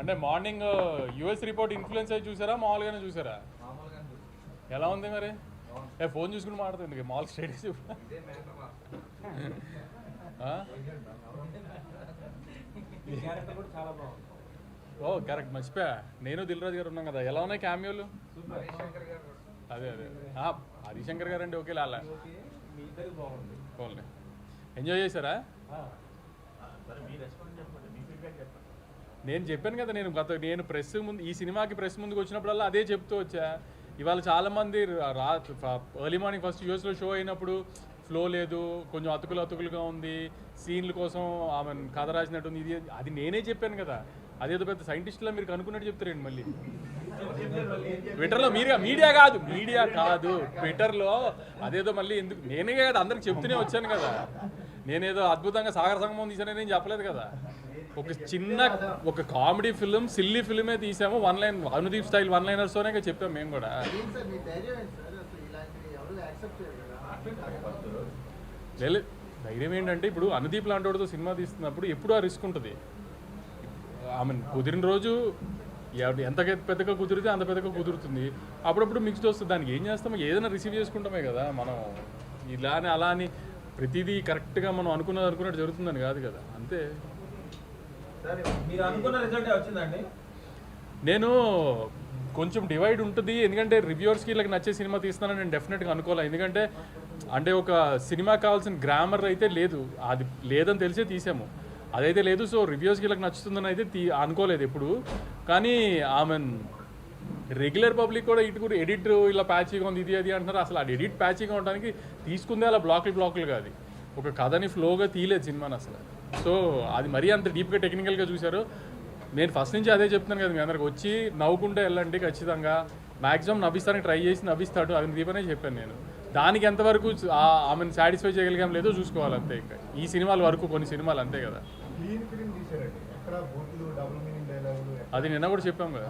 అంటే morning US report influence అయ్యి చూసారా మామూలుగానే చూసారా? ఎలా ఉంది మరి? ఫోన్ చూసుకుని మాట్లాడుతుంది మాల్ స్టేటస్. ఓ కరెక్ట్, మర్చిపోయా. నేను దిల్ రాజు గారు ఉన్నాం కదా. ఎలా ఉన్నాయి క్యామియోలు? అదే అదే హరిశంకర్ గారు అండి. ఓకే లాలా పోన్లే. ఎంజాయ్ చేశారా? నేను చెప్పాను కదా, నేను ప్రెస్ ముందు, ఈ సినిమాకి ప్రెస్ ముందుకు వచ్చినప్పుడల్లా అదే చెప్తూ వచ్చా. ఇవాళ చాలామంది ఎర్లీ మార్నింగ్ ఫస్ట్ యూఎస్లో షో అయినప్పుడు ఫ్లో లేదు, కొంచెం అతుకులుగా ఉంది, సీన్ల కోసం ఆమె కథ రాసినట్టుంది, ఇది అది నేనే చెప్పాను కదా. అదేదో పెద్ద సైంటిస్టులా మీరు కనుక్కున్నట్టు చెప్తారండి మళ్ళీ ట్విట్టర్లో. మీడియా కాదు ట్విట్టర్లో అదేదో మళ్ళీ ఎందుకు, నేనే కదా అందరికి చెప్తూనే వచ్చాను కదా. నేనేదో అద్భుతంగా సాగర సంగమం తీసానని నేను చెప్పలేదు కదా. ఒక కామెడీ ఫిల్మ్, సిల్లీ ఫిల్మే తీసాము. One line Anudeep style one లైనర్స్తోనే చెప్పాము మేము కూడా. ధైర్యం ఏంటంటే, ఇప్పుడు అనుదీప్ లాంటి వాడితో సినిమా తీస్తున్నప్పుడు ఎప్పుడు ఆ రిస్క్ ఉంటుంది. ఆమె కుదిరిన రోజు ఎంత పెద్దగా కుదిరితే అంత పెద్దగా కుదురుతుంది. అప్పుడప్పుడు మిక్స్డ్ వస్తుంది. దానికి ఏం చేస్తామో ఏదైనా రిసీవ్ చేసుకుంటామే కదా మనం. అలా అని ప్రతిదీ కరెక్ట్గా మనం అనుకున్నట్టు జరుగుతుందని కాదు కదా, అంతే. నేను కొంచెం డివైడ్ ఉంటుంది, ఎందుకంటే రివ్యూవర్స్కి వీళ్ళకి నచ్చే సినిమా తీస్తున్నానని నేను డెఫినెట్గా అనుకోవాలి. ఎందుకంటే అంటే ఒక సినిమా కావాల్సిన గ్రామర్ అయితే లేదు, అది లేదని తెలిసే తీసాము, అదైతే లేదు. సో రివ్యూవర్స్కి వీళ్ళకి నచ్చుతుందని అయితే అనుకోలేదు ఎప్పుడు. కానీ ఆమె రెగ్యులర్ పబ్లిక్ కూడా ఇటు ఎడిట్ ఇలా ప్యాచీగా ఉంది ఇది అది అంటున్నారు. అసలు అది ఎడిట్ ప్యాచీగా ఉండడానికి తీసుకుందే అలా బ్లాకులు కాదు, ఒక కథని ఫ్లోగా తీయలేదు సినిమాని అసలు. సో అది మరీ అంత డీప్గా టెక్నికల్గా చూశారు. నేను ఫస్ట్ నుంచి అదే చెప్తున్నాను కదా, మీ అందరికి వచ్చి నవ్వుకుంటే వెళ్ళండి, ఖచ్చితంగా మ్యాక్సిమం నవ్విస్తానికి ట్రై చేసి నవ్విస్తాడు, అది దీపనే చెప్పాను నేను. దానికి ఎంతవరకు ఆమెను సాటిస్ఫై చేయగలిగాం లేదో చూసుకోవాలి అంతే. ఇంకా ఈ సినిమాల వరకు కొన్ని సినిమాలు అంతే కదా. అది నిన్న కూడా చెప్పాం కదా.